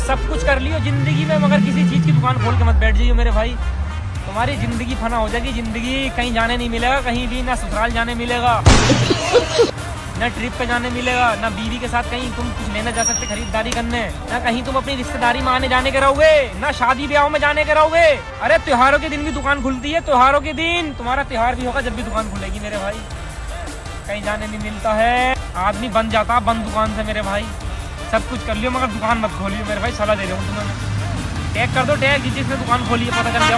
सब कुछ कर लियो जिंदगी में, मगर किसी चीज की दुकान खोल के मत बैठ जाइयो मेरे भाई। तुम्हारी जिंदगी फना हो जाएगी, जिंदगी कहीं जाने नहीं मिलेगा, कहीं भी ना ससुराल जाने मिलेगा, ना ट्रिप पे जाने मिलेगा, ना बीवी के साथ कहीं तुम कुछ लेने जा सकते खरीदारी करने, ना कहीं तुम अपनी रिश्तेदारी में आने जाने के रहोगे, ना शादी ब्याह में जाने के रहोगे। अरे त्योहारों के दिन भी दुकान खुलती है, त्योहारों के दिन तुम्हारा त्योहार भी होगा जब भी दुकान खुलेगी मेरे भाई। कहीं जाने नहीं मिलता है, आदमी बन जाता बंद दुकान से मेरे भाई। सब कुछ कर लियो मगर दुकान मत खोलियो मेरे भाई, सलाह दे रहा हूँ तुम्हें। टैग कर दो, टैग जिसने दुकान खोली है पता चल गया।